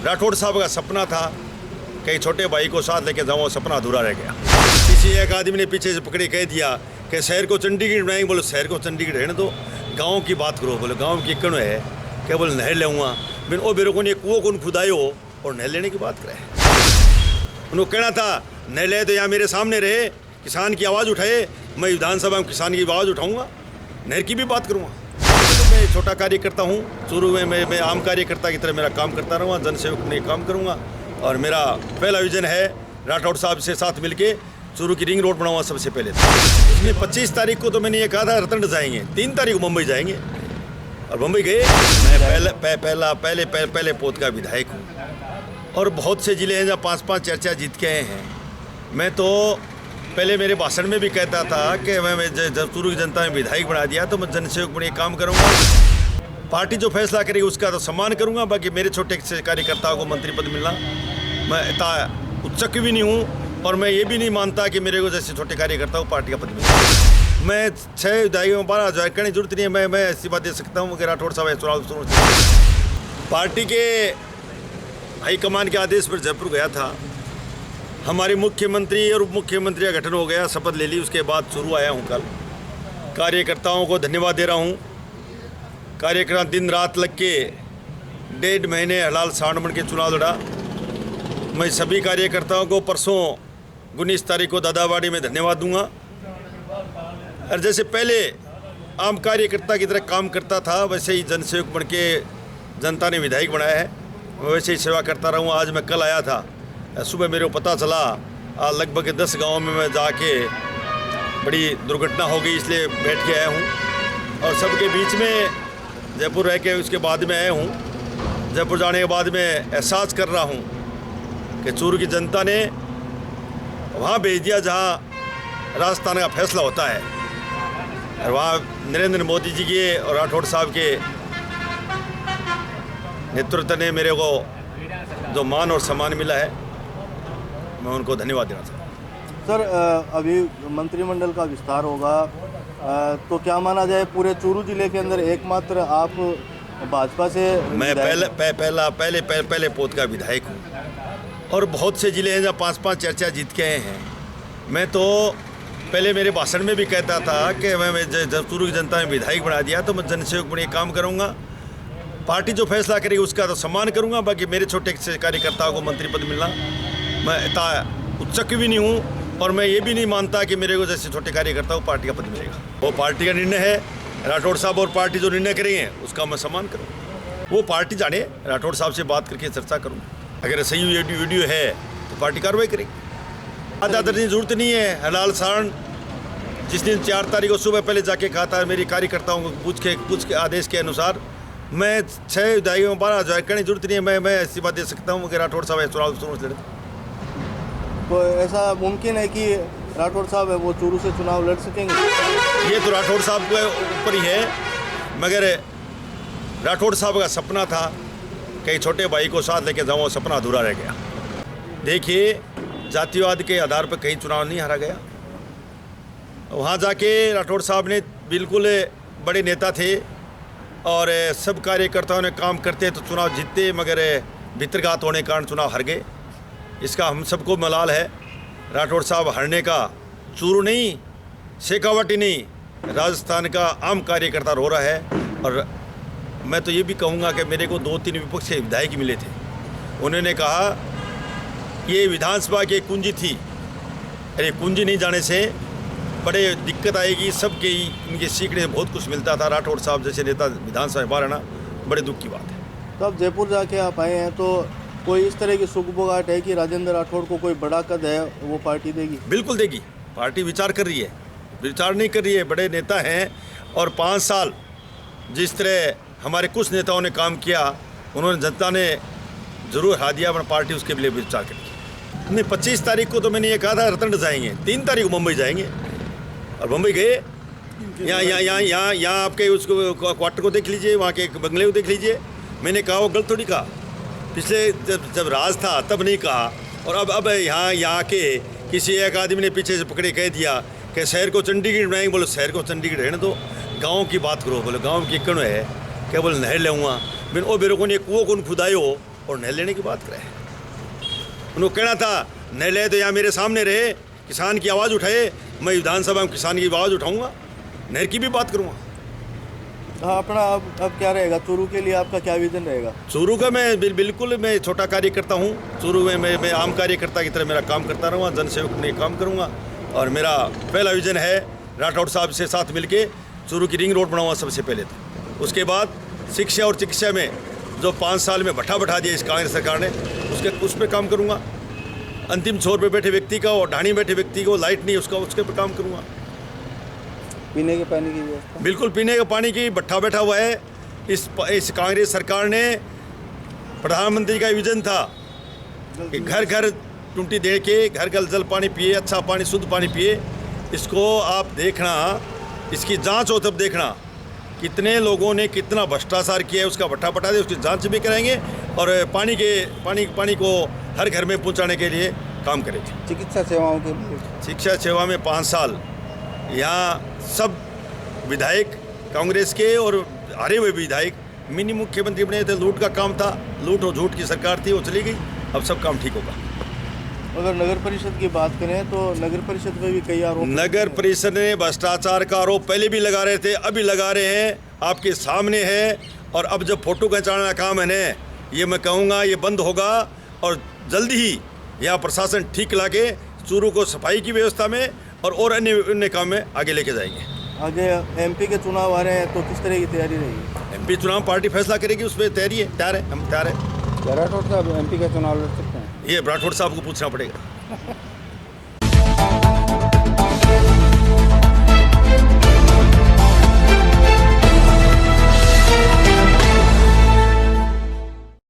राठौड़ साहब का सपना था कि छोटे भाई को साथ लेके जाऊँ, सपना अधूरा रह गया। किसी एक आदमी ने पीछे से पकड़े कह दिया कि शहर को चंडीगढ़ बनाएंगे। बोलो शहर को चंडीगढ़ रहने दो, गाँव की बात करो। बोले गाँव की कण है क्या? बोले नहर लेऊँगा बिन ओ बेरो को ने कुओं को खुदायो और नहर लेने की बात करे। उन्होंने कहना था नहर ले तो यहाँ मेरे सामने रहे, किसान की आवाज़ उठाए, मैं विधानसभा में किसान की आवाज़ उठाऊँगा, नहर की भी बात करूँगा। मैं छोटा कार्यकर्ता हूँ, शुरू में मैं आम कार्यकर्ता की तरह मेरा काम करता रहूँगा, जनसेवक में काम करूँगा। और मेरा पहला विजन है राठौड़ साहब से साथ मिलके चूरू की रिंग रोड बनाऊंगा सबसे पहले। इसमें 25 तारीख को तो मैंने ये कहा था रतन जाएंगे, 3 तारीख को मुंबई जाएंगे और मुंबई गए। मैं पहले पोत का विधायक हूँ और बहुत से ज़िले हैं जहाँ 5-5 चर्चा जीत के आए हैं। मैं तो पहले मेरे भाषण में भी कहता था कि मैं जब चूरू की जनता ने विधायक बना दिया तो मैं जनसेवक बने काम करूँगा। पार्टी जो फैसला करेगी उसका तो सम्मान करूँगा। बाकी मेरे छोटे कार्यकर्ताओं को मंत्री पद मिलना, मैं इतना उच्चक भी नहीं हूँ और मैं ये भी नहीं मानता कि मेरे को जैसे छोटे कार्यकर्ता को पार्टी का पद मिले। मैं 6 विधायकों में 12 ज्वाइन करने की जरूरत नहीं है। मैं ऐसी बात दे सकता हूँ कि राठौड़ साहब चुनाव पार्टी के हाईकमान के आदेश पर जयपुर गया था। हमारे मुख्यमंत्री और उप मुख्यमंत्री का गठन हो गया, शपथ ले ली, उसके बाद चूरू आया हूँ कल। कार्यकर्ताओं को धन्यवाद दे रहा हूँ। कार्यकर्ता दिन रात लग के 1.5 महीने हलाल सावण बन के चुनाव लड़ा। मैं सभी कार्यकर्ताओं को परसों 19 तारीख को दादावाड़ी में धन्यवाद दूंगा। और जैसे पहले आम कार्यकर्ता की तरह काम करता था वैसे ही जनसेवक बन के जनता ने विधायक बनाया है, वैसे ही सेवा करता रहूँगा। आज मैं कल आया था, सुबह मेरे को पता चला लगभग 10 गाँव में मैं जाके बड़ी दुर्घटना हो गई, इसलिए बैठ के आया हूँ। और सबके बीच में जयपुर रह के उसके बाद में आया हूँ। जयपुर जाने के बाद में एहसास कर रहा हूँ कि चूरू की जनता ने वहाँ भेज दिया जहाँ राजस्थान का फैसला होता है, और वहाँ नरेंद्र मोदी जी के और राठौड़ साहब के नेतृत्व ने मेरे को जो मान और सम्मान मिला है, मैं उनको धन्यवाद देना चाहता हूँ। सर, अभी मंत्रिमंडल का विस्तार होगा, तो क्या माना जाए पूरे चूरू जिले के अंदर एकमात्र आप भाजपा से? मैं पहले पोत का विधायक हूँ और बहुत से ज़िले हैं जहाँ 5-5 चर्चा जीत के आए हैं। मैं तो पहले मेरे भाषण में भी कहता था कि मैं जब चूरू की जनता ने विधायक बना दिया तो मैं जनसेवक बने काम करूँगा। पार्टी जो फैसला करेगी उसका तो सम्मान करूँगा। बाकी मेरे छोटे कार्यकर्ताओं को मंत्री पद मिलना, मैं इतना उच्चक भी नहीं हूँ और मैं ये भी नहीं मानता कि मेरे को जैसे छोटे कार्यकर्ता को पार्टी का पद मिलेगा। वो पार्टी का निर्णय है, राठौड़ साहब और पार्टी जो निर्णय करेंगे उसका मैं सम्मान करूँ। वो पार्टी जाने, राठौड़ साहब से बात करके चर्चा करूँ। अगर सही वीडियो है तो पार्टी कार्रवाई करेगी। ज़्यादा की जरूरत नहीं है। हलाल सारण जिस दिन 4 तारीख को सुबह पहले जाके कहा था, मेरे कार्यकर्ताओं को पूछ के आदेश के अनुसार मैं 6 विधायकों में 12 ज्वाइन करने की जरूरत नहीं है। मैं ऐसी बात दे सकता हूँ कि राठौड़ साहब चुनाव लड़े। तो ऐसा मुमकिन है कि राठौड़ साहब है वो चूरू से चुनाव लड़ सकेंगे? ये तो राठौड़ साहब के ऊपर ही है, मगर राठौड़ साहब का सपना था कि छोटे भाई को साथ लेके जाऊँ, सपना अधूरा रह गया। देखिए, जातिवाद के आधार पर कहीं चुनाव नहीं हारा गया। वहाँ जाके राठौड़ साहब ने बिल्कुल बड़े नेता थे और सब कार्यकर्ताओं ने काम करते तो चुनाव जीतते, मगर भितरघात होने के कारण चुनाव हार गए। इसका हम सबको मलाल है। राठौड़ साहब हारने का चूरू नहीं, शेखावाटी नहीं, राजस्थान का आम कार्यकर्ता रो रहा है। और मैं तो ये भी कहूँगा कि मेरे को 2-3 विपक्ष के विधायक मिले थे, उन्होंने कहा ये विधानसभा की कुंजी थी, अरे कुंजी नहीं जाने से बड़े दिक्कत आएगी। सबके ही इनके सीखने में बहुत कुछ मिलता था। राठौड़ साहब जैसे नेता विधानसभा में बाहर आना बड़े दुख की बात है। तो अब जयपुर जाके आप आए हैं, तो कोई इस तरह की सुगबुगाहट है कि राजेंद्र राठौड़ को कोई बड़ा कद है वो पार्टी देगी? बिल्कुल देगी। पार्टी विचार कर रही है, विचार नहीं कर रही है। बड़े नेता हैं और 5 साल जिस तरह हमारे कुछ नेताओं ने काम किया, उन्होंने जनता ने जरूर हरा दिया, अपना पार्टी उसके लिए विचार करेगी। नहीं, 25 तारीख को तो मैंने ये कहा था रतन जाएंगे, 3 तारीख को मुंबई जाएंगे और मुंबई गए। यहाँ आपके उसको क्वार्टर को देख लीजिए, वहाँ के बंगले को देख लीजिए। मैंने कहा वो गलत थोड़ी कहा, पिछले जब राज था तब नहीं कहा। और अब यहाँ के किसी एक आदमी ने पीछे से पकड़े कह दिया कि शहर को चंडीगढ़ बनाएंगे। बोलो शहर को चंडीगढ़ रहने दो, गाँव की बात करो। बोले गाँव की कण है क्या? बोले नहर लेऊँगा बिन ओ बेरो को ने कुओं को खुदायो और नहर लेने की बात करें। उनको कहना था नहर ले तो यहाँ मेरे सामने रहे, किसान की आवाज़ उठाए, मैं विधानसभा में किसान की आवाज़ उठाऊंगा, नहर की भी बात करूँगा। हाँ, अपना अब क्या रहेगा चूरू के लिए, आपका क्या विजन रहेगा? चूरू का मैं बिल्कुल मैं छोटा कार्य करता हूँ। चूरू में मैं आम कार्यकर्ता की तरह मेरा काम करता रहूँगा, जनसेवक में काम करूँगा। और मेरा पहला विजन है राठौड़ साहब से साथ मिलके चूरू की रिंग रोड बनाऊंगा सबसे पहले तो। उसके बाद शिक्षा और चिकित्सा में जो 5 साल में भट्ठा बैठा दिया इस कांग्रेस सरकार ने, उस पर काम करूँगा। अंतिम छोर पे बैठे व्यक्ति का और ढाणी बैठे व्यक्ति को लाइट नहीं उसके पर काम करूँगा। पीने के पानी की व्यवस्था, बिल्कुल पीने के पानी की भट्ठा बैठा हुआ है। इस कांग्रेस सरकार ने, प्रधानमंत्री का विजन था कि घर घर टूटी दे के घर घर जल पानी पिए, अच्छा पानी, शुद्ध पानी पिए। इसको आप देखना, इसकी जांच हो तब देखना कितने लोगों ने कितना भ्रष्टाचार किया है, उसका भट्ठा बटा दे, उसकी जांच भी कराएंगे और पानी को हर घर में पहुंचाने के लिए काम करेंगे। चिकित्सा सेवाओं के लिए, शिक्षा सेवा में 5 साल यहाँ सब विधायक कांग्रेस के और हारे हुए विधायक मिनी मुख्यमंत्री बने थे। लूट का काम था, लूट और झूठ की सरकार थी, वो चली गई। अब सब काम ठीक होगा। अगर नगर परिषद की बात करें तो नगर परिषद में भी कई आरोप, नगर परिषद ने भ्रष्टाचार का आरोप पहले भी लगा रहे थे, अभी लगा रहे हैं, आपके सामने है। और अब जब फोटो खिंचाने का काम है ना, ये मैं कहूँगा ये बंद होगा और जल्दी ही यहाँ प्रशासन ठीक लाके चूरू को सफाई की व्यवस्था में और अन्य काम में आगे लेके जाएंगे। आगे एमपी के चुनाव आ रहे हैं तो किस तरह की तैयारी रहेगी? एमपी चुनाव पार्टी फैसला करेगी, उस पर तैयारी है, तैयार है, हम तैयार है। राठौड़ साहब एमपी का चुनाव लड़ सकते हैं? ये राठौड़ साहब को पूछना पड़ेगा।